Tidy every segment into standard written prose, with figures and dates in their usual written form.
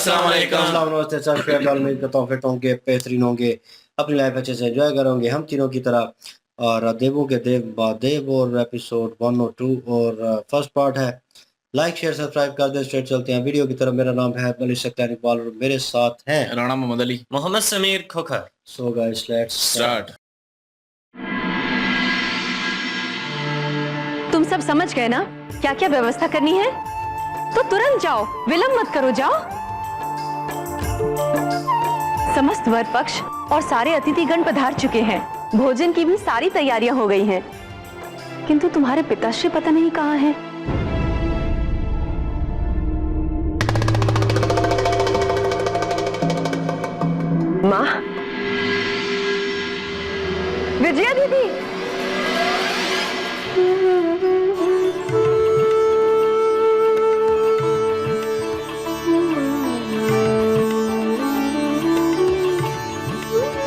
अस्सलाम वालेकुम। नमस्ते सर, क्या हाल? उम्मीद करता हूँ फिट होंगे, बेहतरीन होंगे, अपनी लाइफ अच्छे से एंजॉय करोगे हम तीनों की तरह। और देवों के देव बादेव और एपिसोड 1 और 2 और फर्स्ट पार्ट है। लाइक शेयर सब्सक्राइब कर दे। स्ट्रेट चलते हैं वीडियो की तरफ। मेरा नाम है मलिक सक्तार इकबाल और मेरे साथ हैं Rana Mohammad Ali, Mohammad Sameer Khokhar. So guys let's start. तुम सब समझ गए ना क्या क्या व्यवस्था करनी है? तो तुरंत जाओ, विलंब मत करो, जाओ। समस्त वर पक्ष और सारे अतिथिगण पधार चुके हैं। भोजन की भी सारी तैयारियां हो गई हैं, किंतु तुम्हारे पिताश्री पता नहीं कहाँ हैं। माँ, विजया दीदी,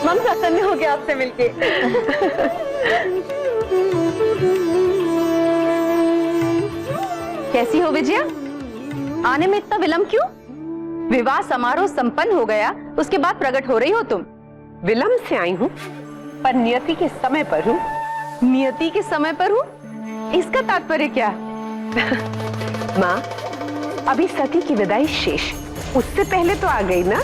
मम प्रसन्न हो गया आपसे मिलके। कैसी हो विजया? आने में इतना विलंब क्यों? विवाह समारोह संपन्न हो गया, उसके बाद प्रकट हो रही हो तुम। विलंब से आई हूँ, पर नियति के समय पर हूँ। नियति के समय पर हूँ, इसका तात्पर्य क्या? माँ, अभी सती की विदाई शेष, उससे पहले तो आ गई ना।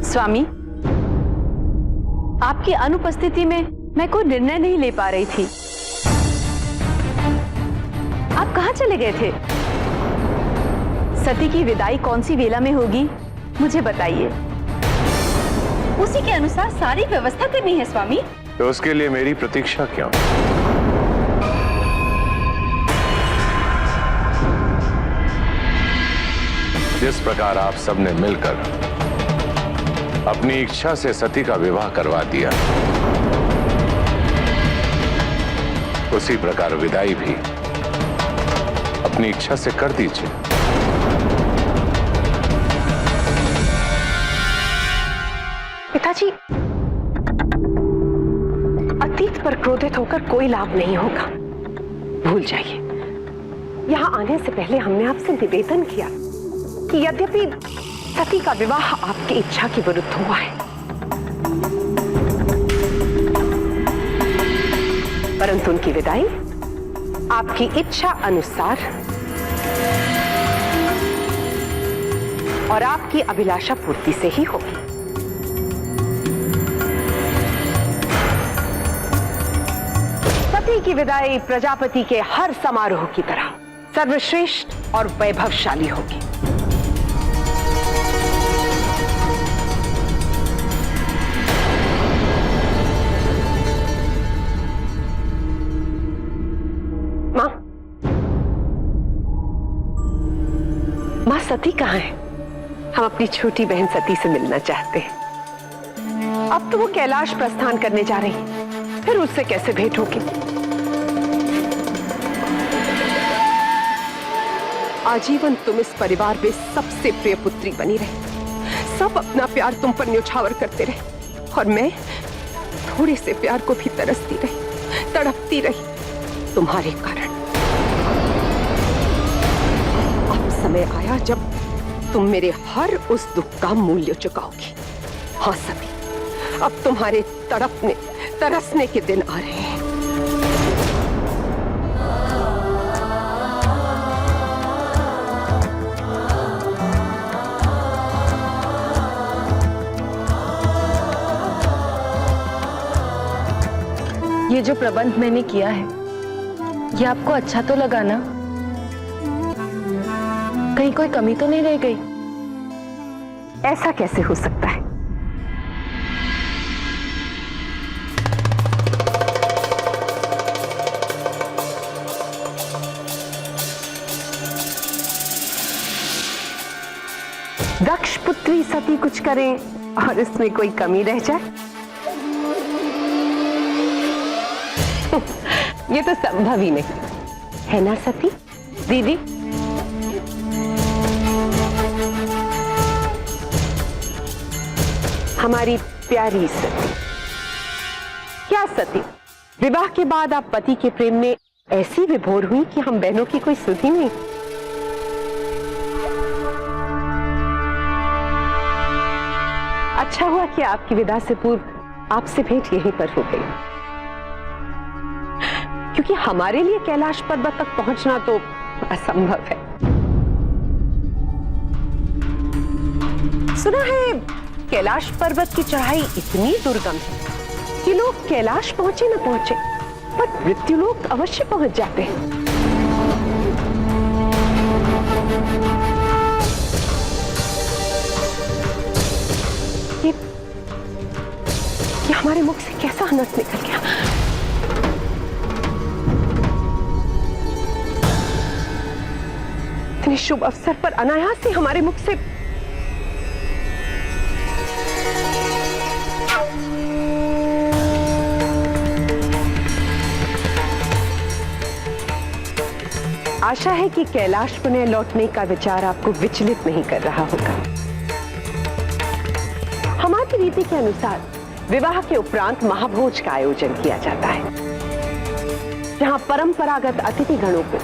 स्वामी, आपकी अनुपस्थिति में मैं कोई निर्णय नहीं ले पा रही थी। आप कहाँ चले गए थे? सती की विदाई कौन सी वेला में होगी, मुझे बताइए। उसी के अनुसार सारी व्यवस्था करनी है स्वामी। तो उसके लिए मेरी प्रतीक्षा क्यों? जिस प्रकार आप सबने मिलकर अपनी इच्छा से सती का विवाह करवा दिया, उसी प्रकार विदाई भी अपनी इच्छा से कर दीजिए। पिताजी, अतीत पर क्रोधित होकर कोई लाभ नहीं होगा, भूल जाइए। यहाँ आने से पहले हमने आपसे निवेदन किया कि यद्यपि सती का विवाह आपकी इच्छा के विरुद्ध हुआ है, परंतु उनकी विदाई आपकी इच्छा अनुसार और आपकी अभिलाषा पूर्ति से ही होगी। सती की विदाई प्रजापति के हर समारोह की तरह सर्वश्रेष्ठ और वैभवशाली होगी। माँ, सती कहाँ है? हम अपनी छोटी बहन सती से मिलना चाहते हैं। अब तो वो कैलाश प्रस्थान करने जा रही है, फिर उससे कैसे भेंट होगी? आजीवन तुम इस परिवार में सबसे प्रिय पुत्री बनी रही। सब अपना प्यार तुम पर न्योछावर करते रहे और मैं थोड़े से प्यार को भी तरसती रही, तड़पती रही तुम्हारे कारण। समय आया जब तुम मेरे हर उस दुख का मूल्य चुकाओगी। हाँ सती, अब तुम्हारे तड़पने तरसने के दिन आ रहे हैं। ये जो प्रबंध मैंने किया है, ये आपको अच्छा तो लगा ना? कहीं कोई कमी तो नहीं रह गई? ऐसा कैसे हो सकता है? दक्ष पुत्री सती कुछ करे और इसमें कोई कमी रह जाए? ये तो संभव ही नहीं है ना सती दीदी? हमारी प्यारी सती। क्या सती, विवाह के बाद आप पति के प्रेम में ऐसी विभोर हुई कि हम बहनों की कोई सुध ही नहीं। अच्छा हुआ कि आपकी विदा से पूर्व आपसे भेंट यहीं पर हो गई, क्योंकि हमारे लिए कैलाश पर्वत तक पहुंचना तो असंभव है। सुना है कैलाश पर्वत की चढ़ाई इतनी दुर्गम है कि लोग कैलाश पहुंचे न पहुंचे पर मृत्युलोक अवश्य पहुंच जाते हैं। ये हमारे मुख से कैसा हनस निकल गया। इतने शुभ अवसर पर अनायास ही हमारे मुख से आशा है कि कैलाश पुनः लौटने का विचार आपको विचलित नहीं कर रहा होगा। हमारी रीति के अनुसार विवाह के उपरांत महाभोज का आयोजन किया जाता है, जहां परंपरागत अतिथि गणों को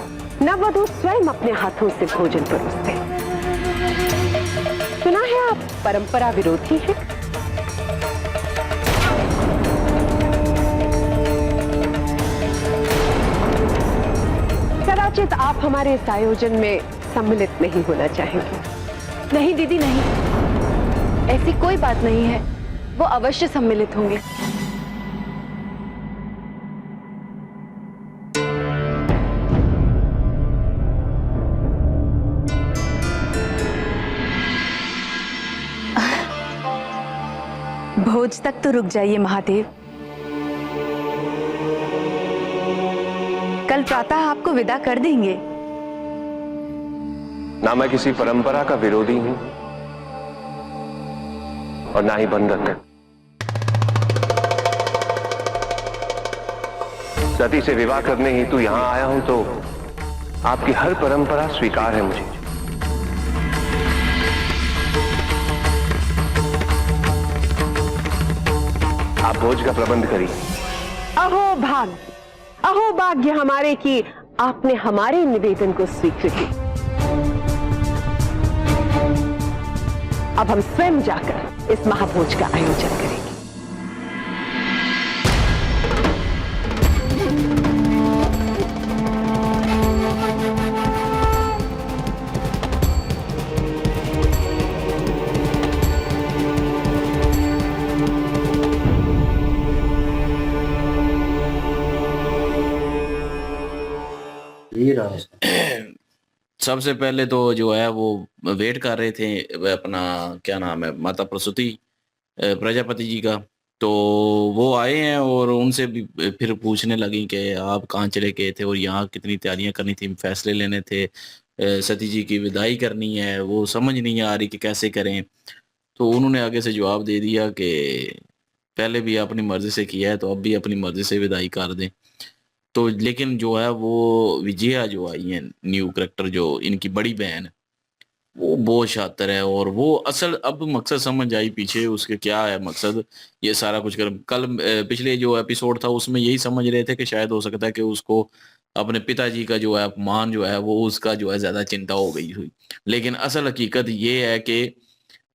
नववधू स्वयं अपने हाथों से भोजन परोसते हैं। सुना है आप परंपरा विरोधी हैं? कदाचित आप हमारे इस आयोजन में सम्मिलित नहीं होना चाहेंगे। नहीं दीदी नहीं, ऐसी कोई बात नहीं है, वो अवश्य सम्मिलित होंगे। भोज तक तो रुक जाइए महादेव, कल प्रातः आपको विदा कर देंगे। ना मैं किसी परंपरा का विरोधी हूं और ना ही बंधक। सती से विवाह करने हेतु यहां आया हूं तो आपकी हर परंपरा स्वीकार है मुझे। आप भोज का प्रबंध करिए। अहो भाग्य हमारे कि आपने हमारे निवेदन को स्वीकृति। अब हम स्वयं जाकर इस महाभोज का आयोजन करेंगे। सबसे पहले तो जो है वो वेट कर रहे थे अपना क्या नाम है माता प्रसूति प्रजापति जी का, तो वो आए हैं और उनसे भी फिर पूछने लगी कि आप कहाँ चले गए थे और यहाँ कितनी तैयारियां करनी थी, फैसले लेने थे, सती जी की विदाई करनी है, वो समझ नहीं आ रही कि कैसे करें। तो उन्होंने आगे से जवाब दे दिया कि पहले भी अपनी मर्जी से किया है तो अब भी अपनी मर्जी से विदाई कर दें। तो लेकिन जो है वो विजया जो आई है न्यू करेक्टर, जो इनकी बड़ी बहन, वो बहुत शातिर है और वो असल अब मकसद समझ आई पीछे उसके क्या है मकसद, ये सारा कुछ कर। कल पिछले जो एपिसोड था उसमें यही समझ रहे थे कि शायद हो सकता है कि उसको अपने पिताजी का जो है अपमान जो है वो उसका जो है ज्यादा चिंता हो गई हुई, लेकिन असल हकीकत ये है कि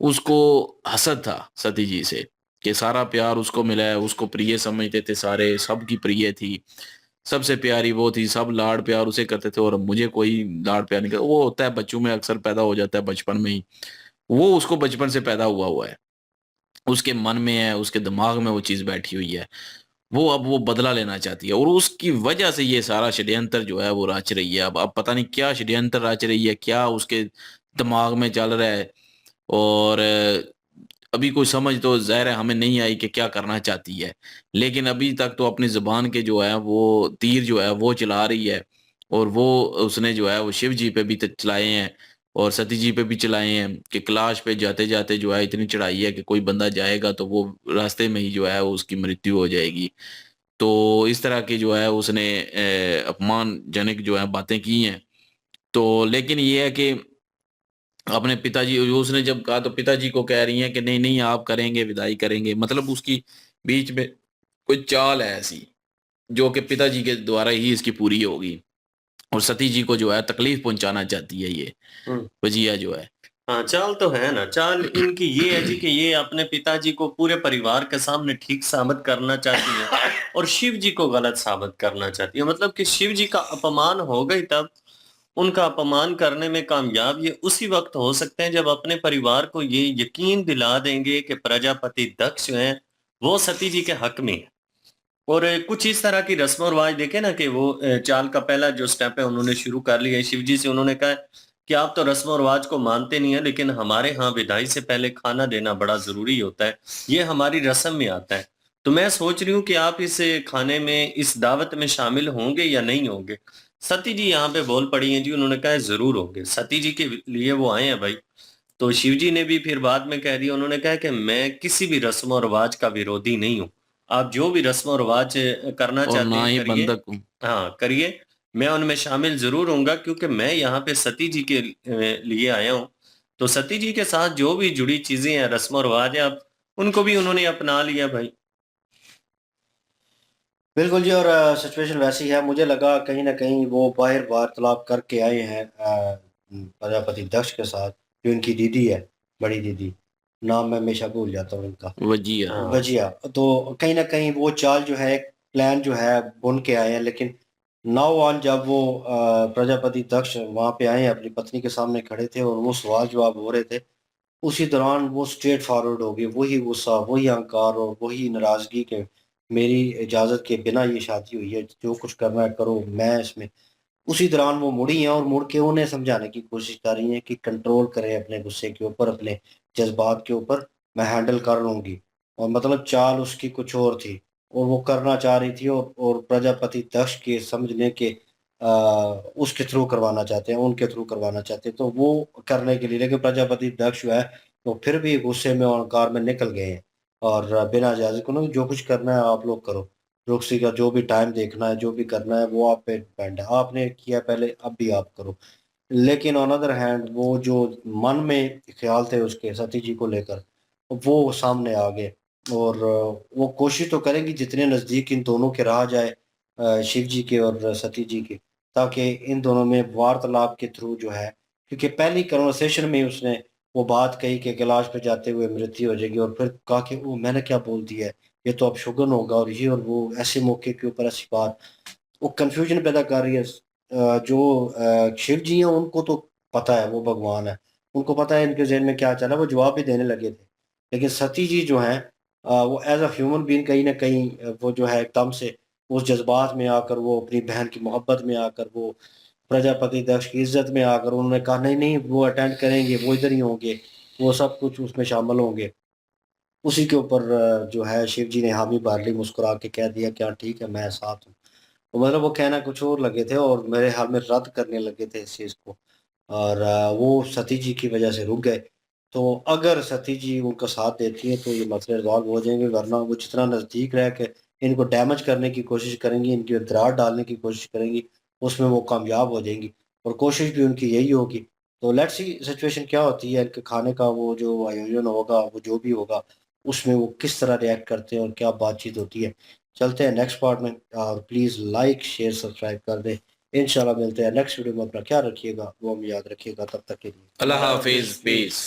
उसको हसद था सती जी से कि सारा प्यार उसको मिला है, उसको प्रिय समझते थे, सारे सबकी प्रिय थी, सबसे प्यारी वो थी, सब लाड़ प्यार उसे करते थे और मुझे कोई लाड़ प्यार नहीं करता। वो होता है बच्चों में अक्सर पैदा हो जाता है बचपन में ही, वो उसको बचपन से पैदा हुआ हुआ है, उसके मन में है, उसके दिमाग में वो चीज बैठी हुई है। वो अब वो बदला लेना चाहती है और उसकी वजह से ये सारा षड्यंत्र जो है वो रच रही है। अब पता नहीं क्या षड्यंत्र रच रही है, क्या उसके दिमाग में चल रहा है, और अभी कोई समझ तो ज़ाहिर है हमें नहीं आई कि क्या करना चाहती है, लेकिन अभी तक तो अपनी ज़ुबान के जो है वो तीर जो है वो चला रही है, और वो उसने जो है वो शिव जी पे भी चलाए हैं और सती जी पे भी चलाए हैं कि कैलाश पे जाते जाते जो है इतनी चढ़ाई है कि कोई बंदा जाएगा तो वो रास्ते में ही जो है उसकी मृत्यु हो जाएगी। तो इस तरह की जो है उसने अपमानजनक जो है बातें की हैं। तो लेकिन ये है कि अपने पिताजी, उसने जब कहा तो पिताजी को कह रही हैं कि नहीं नहीं आप करेंगे, विदाई करेंगे, मतलब उसकी बीच में कोई चाल है ऐसी जो कि पिताजी के द्वारा ही इसकी पूरी होगी, और सती जी को जो है तकलीफ पहुंचाना चाहती है ये वजिया जो है। हाँ, चाल तो है ना, चाल इनकी ये है जी कि ये अपने पिताजी को पूरे परिवार के सामने ठीक साबित करना चाहती है और शिव जी को गलत साबित करना चाहती है। मतलब कि शिव जी का अपमान होगा ही तब, उनका अपमान करने में कामयाब ये उसी वक्त हो सकते हैं जब अपने परिवार को ये यकीन दिला देंगे कि प्रजापति दक्ष जो हैं, वो सती जी के हक में है। और कुछ इस तरह की रस्म और रिवाज देखे ना कि वो चाल का पहला जो स्टेप है उन्होंने शुरू कर लिया है। शिव जी से उन्होंने कहा कि आप तो रस्म और रिवाज को मानते नहीं है, लेकिन हमारे यहाँ विदाई से पहले खाना देना बड़ा जरूरी होता है, ये हमारी रस्म में आता है। तो मैं सोच रही हूँ कि आप इस खाने में, इस दावत में शामिल होंगे या नहीं होंगे। सती जी यहाँ पे बोल पड़ी हैं जी, उन्होंने कहा जरूर होंगे, सती जी के लिए वो आए हैं भाई। तो शिव जी ने भी फिर बाद में कह दिया, उन्होंने कहा कि मैं किसी भी रस्म और रिवाज का विरोधी नहीं हूँ, आप जो भी रस्म और रिवाज करना और चाहते ना हैं ही करिए। बंधक हूँ। हाँ करिए, मैं उनमें शामिल जरूर होऊंगा, क्योंकि मैं यहाँ पे सती जी के लिए आया हूँ। तो सती जी के साथ जो भी जुड़ी चीजें हैं, रस्म और रिवाज है, अब उनको भी उन्होंने अपना लिया भाई। बिल्कुल जी। और सिचुएशन वैसी है, मुझे लगा कहीं ना कहीं वो बाहर वार्तालाप करके आए हैं प्रजापति दक्ष के साथ, जो इनकी दीदी है, बड़ी दीदी, नाम मैं हमेशा भूल जाता हूँ इनका, वजिया। हाँ वजिया। तो कहीं ना कहीं वो चाल जो है, प्लान जो है बुन के आए हैं। लेकिन नाउ ऑन जब वो प्रजापति दक्ष वहाँ पे आए, अपनी पत्नी के सामने खड़े थे और वो सवाल जवाब हो रहे थे, उसी दौरान वो स्ट्रेट फॉरवर्ड हो गए, वही गुस्सा, वही अहंकार और वही नाराजगी के मेरी इजाज़त के बिना ये शादी हुई है, जो कुछ करना है करो, मैं इसमें। उसी दौरान वो मुड़ी हैं और मुड़ के उन्हें समझाने की कोशिश कर रही हैं कि कंट्रोल करें अपने गुस्से के ऊपर, अपने जज्बात के ऊपर, मैं हैंडल कर लूँगी। और मतलब चाल उसकी कुछ और थी, और वो करना चाह रही थी, और प्रजापति दक्ष के समझने के उसके थ्रू करवाना चाहते हैं, उनके थ्रू करवाना चाहते हैं। तो वो करने के लिए, लेकिन प्रजापति दक्ष जो है, वो फिर भी गुस्से में और अहंकार में निकल गए हैं, और बिना इजाज़त के उन्होंने जो कुछ करना है आप लोग करो। रॉक्सी का जो भी टाइम देखना है, जो भी करना है, वो आप पे डिपेंड है। आपने किया पहले, अब भी आप करो। लेकिन ऑन अदर हैंड वो जो मन में ख्याल थे उसके सती जी को लेकर, वो सामने आ गए। और वो कोशिश तो करेंगी जितने नज़दीक इन दोनों के रहा जाए, शिव जी के और सती जी के, ताकि इन दोनों में वार्तालाप के थ्रू जो है, क्योंकि पहली कन्वर्सेशन में उसने वो बात कही कि कैलाश पे जाते हुए मृत्यु हो जाएगी, और फिर कहा कि वो मैंने क्या बोल दिया है, ये तो अब शुगन होगा, और ये और वो, ऐसे मौके के ऊपर ऐसी बात, वो कन्फ्यूजन पैदा कर रही है। जो शिव जी हैं उनको तो पता है वो भगवान है, उनको पता है इनके ज़हन में क्या चल रहा है, वो जवाब भी देने लगे थे। लेकिन सती जी जो हैं, वो एज़ अ ह्यूमन बीइंग कहीं न कहीं वो जो है एकदम से उस जज़्बात में आकर, वो अपनी बहन की मोहब्बत में आकर, वो प्रजापति दक्ष की इज़्ज़त में आकर उन्होंने कहा नहीं, नहीं वो अटेंड करेंगे, वो इधर ही होंगे, वो सब कुछ उसमें शामिल होंगे। उसी के ऊपर जो है शिव जी ने हामी भर ली, मुस्कुरा के कह दिया कि हाँ ठीक है, मैं साथ हूँ। तो मतलब वो कहना कुछ और लगे थे, और मेरे ख़्याल में रद्द करने लगे थे इस चीज़ को, और वो सती जी की वजह से रुक गए। तो अगर सती जी उनका साथ देती हैं तो ये मसले रिज़ॉल्व हो जाएँगे, वरना वो जितना नज़दीक रह के इनको डैमेज करने की कोशिश करेंगी, इनकी दरार डालने की कोशिश करेंगी, उसमें वो कामयाब हो जाएँगी, और कोशिश भी उनकी यही होगी। तो लेट्स सी सिचुएशन क्या होती है, इनके खाने का वो जो आयोजन होगा, वो जो भी होगा, उसमें वो किस तरह रिएक्ट करते हैं और क्या बातचीत होती है। चलते हैं नेक्स्ट पार्ट में, और प्लीज़ लाइक, शेयर, सब्सक्राइब कर दें। इंशाल्लाह मिलते हैं नेक्स्ट वीडियो में। अपना ख्याल रखिएगा, वो हम याद रखिएगा। तब तक के लिए अल्लाह हाफिज, पीस।